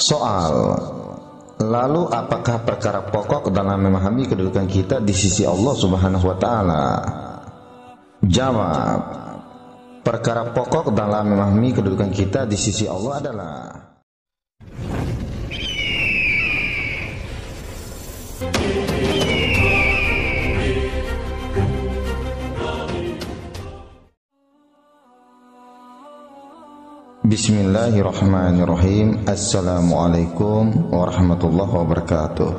Soal, lalu apakah perkara pokok dalam memahami kedudukan kita di sisi Allah Subhanahu wa Ta'ala? Jawab, perkara pokok dalam memahami kedudukan kita di sisi Allah adalah Bismillahirrahmanirrahim. Assalamualaikum warahmatullahi wabarakatuh.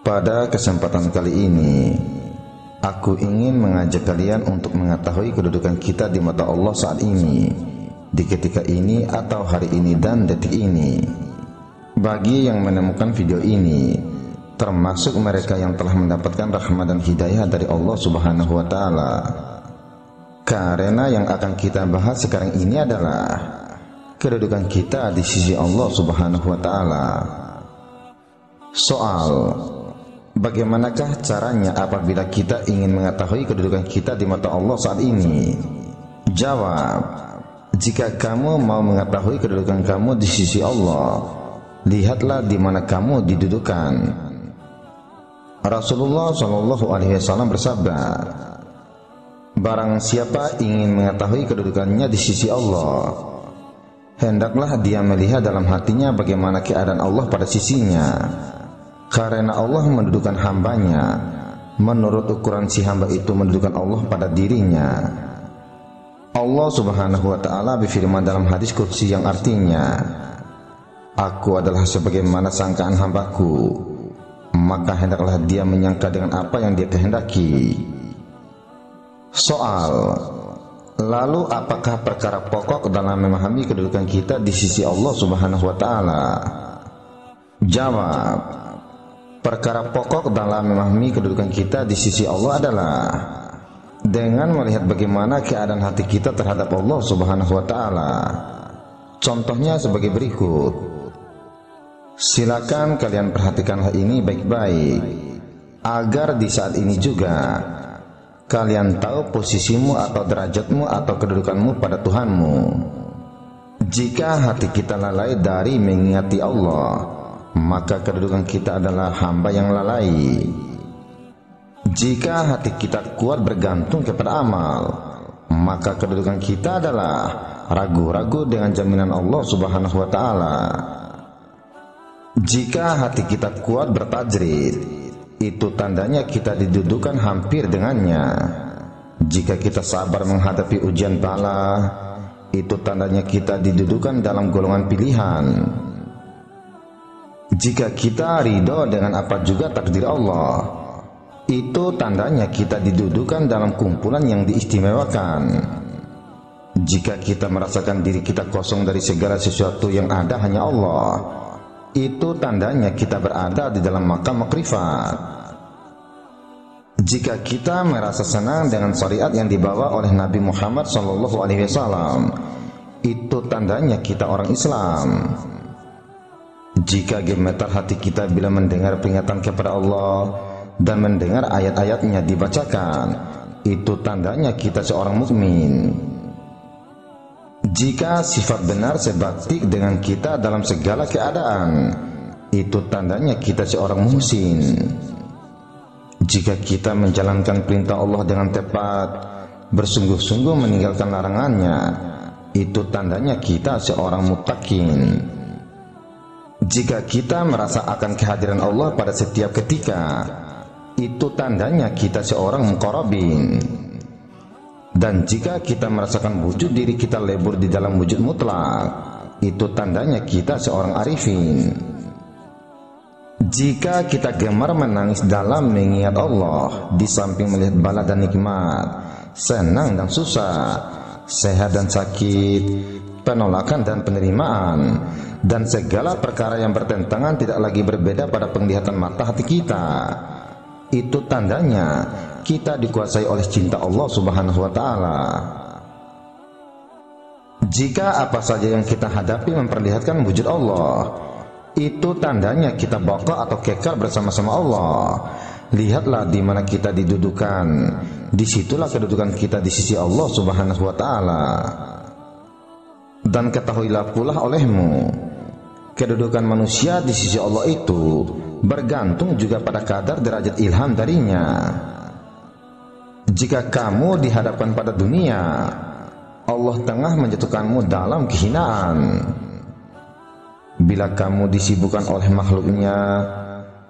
Pada kesempatan kali ini, aku ingin mengajak kalian untuk mengetahui kedudukan kita di mata Allah saat ini, di ketika ini atau hari ini dan detik ini. Bagi yang menemukan video ini, termasuk mereka yang telah mendapatkan rahmat dan hidayah dari Allah Subhanahu wa Ta'ala. Karena yang akan kita bahas sekarang ini adalah kedudukan kita di sisi Allah Subhanahu wa Ta'ala. Soal, bagaimanakah caranya apabila kita ingin mengetahui kedudukan kita di mata Allah saat ini? Jawab, jika kamu mau mengetahui kedudukan kamu di sisi Allah, lihatlah di mana kamu didudukan. Rasulullah SAW bersabda, barang siapa ingin mengetahui kedudukannya di sisi Allah, hendaklah dia melihat dalam hatinya bagaimana keadaan Allah pada sisinya. Karena Allah mendudukan hambanya menurut ukuran si hamba itu mendudukan Allah pada dirinya. Allah Subhanahu wa Ta'ala berfirman dalam hadis qudsi yang artinya, aku adalah sebagaimana sangkaan hambaku, maka hendaklah dia menyangka dengan apa yang dia kehendaki. Soal, lalu apakah perkara pokok dalam memahami kedudukan kita di sisi Allah Subhanahu wa Ta'ala? Jawab, perkara pokok dalam memahami kedudukan kita di sisi Allah adalah dengan melihat bagaimana keadaan hati kita terhadap Allah Subhanahu wa Ta'ala. Contohnya sebagai berikut. Silakan kalian perhatikan hal ini baik-baik, agar di saat ini juga kalian tahu posisimu atau derajatmu atau kedudukanmu pada Tuhanmu. Jika hati kita lalai dari mengingati Allah, maka kedudukan kita adalah hamba yang lalai. Jika hati kita kuat bergantung kepada amal, maka kedudukan kita adalah ragu-ragu dengan jaminan Allah Subhanahu wa Ta'ala. Jika hati kita kuat bertajrid, itu tandanya kita didudukan hampir dengannya. Jika kita sabar menghadapi ujian bala, itu tandanya kita didudukan dalam golongan pilihan. Jika kita ridho dengan apa juga takdir Allah, itu tandanya kita didudukan dalam kumpulan yang diistimewakan. Jika kita merasakan diri kita kosong dari segala sesuatu yang ada hanya Allah, itu tandanya kita berada di dalam maqam makrifat. Jika kita merasa senang dengan syariat yang dibawa oleh Nabi Muhammad SAW, itu tandanya kita orang Islam. Jika gemetar hati kita bila mendengar peringatan kepada Allah dan mendengar ayat-ayatnya dibacakan, itu tandanya kita seorang mukmin. Jika sifat benar sebakti dengan kita dalam segala keadaan, itu tandanya kita seorang muhsin. Jika kita menjalankan perintah Allah dengan tepat, bersungguh-sungguh meninggalkan larangannya, itu tandanya kita seorang muttaqin. Jika kita merasa akan kehadiran Allah pada setiap ketika, itu tandanya kita seorang muqarrabin. Dan jika kita merasakan wujud diri kita lebur di dalam wujud mutlak, itu tandanya kita seorang arifin. Jika kita gemar menangis dalam mengingat Allah, di samping melihat bala dan nikmat, senang dan susah, sehat dan sakit, penolakan dan penerimaan, dan segala perkara yang bertentangan tidak lagi berbeda pada penglihatan mata hati kita, itu tandanya kita dikuasai oleh cinta Allah Subhanahu wa Ta'ala. Jika apa saja yang kita hadapi memperlihatkan wujud Allah, itu tandanya kita baqa atau kekal bersama-sama Allah. Lihatlah di mana kita didudukan, disitulah kedudukan kita di sisi Allah Subhanahu wa Ta'ala. Dan ketahuilah pula olehmu, kedudukan manusia di sisi Allah itu bergantung juga pada kadar derajat ilham darinya. Jika kamu dihadapkan pada dunia, Allah tengah menjatuhkanmu dalam kehinaan. Bila kamu disibukkan oleh makhluknya,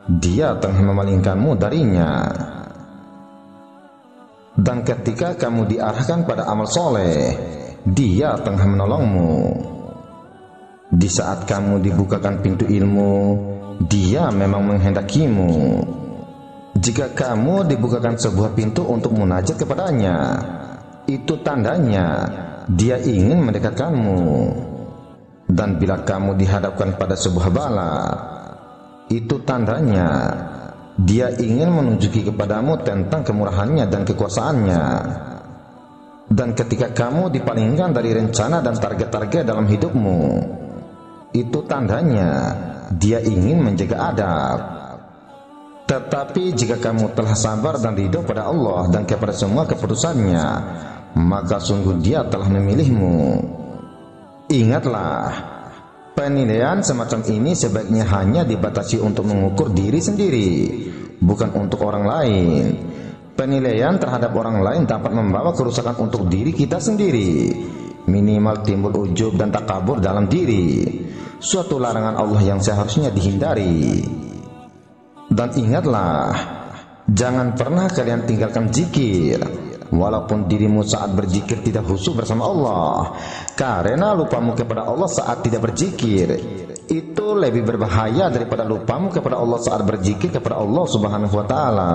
Dia tengah memalingkanmu darinya. Dan ketika kamu diarahkan pada amal soleh, Dia tengah menolongmu. Di saat kamu dibukakan pintu ilmu, Dia memang menghendakimu. Jika kamu dibukakan sebuah pintu untuk munajat kepadanya, itu tandanya Dia ingin mendekatkanmu. Dan bila kamu dihadapkan pada sebuah bala, itu tandanya Dia ingin menunjuki kepadamu tentang kemurahannya dan kekuasaannya. Dan ketika kamu dipalingkan dari rencana dan target-target dalam hidupmu, itu tandanya Dia ingin menjaga adab. Tetapi jika kamu telah sabar dan ridho pada Allah dan kepada semua keputusannya, maka sungguh Dia telah memilihmu. Ingatlah, penilaian semacam ini sebaiknya hanya dibatasi untuk mengukur diri sendiri, bukan untuk orang lain. Penilaian terhadap orang lain dapat membawa kerusakan untuk diri kita sendiri. Minimal timbul ujub dan takabur dalam diri, suatu larangan Allah yang seharusnya dihindari. Dan ingatlah, jangan pernah kalian tinggalkan zikir, walaupun dirimu saat berzikir tidak khusyuk bersama Allah, karena lupamu kepada Allah saat tidak berzikir itu lebih berbahaya daripada lupamu kepada Allah saat berzikir kepada Allah Subhanahu wa ta'ala.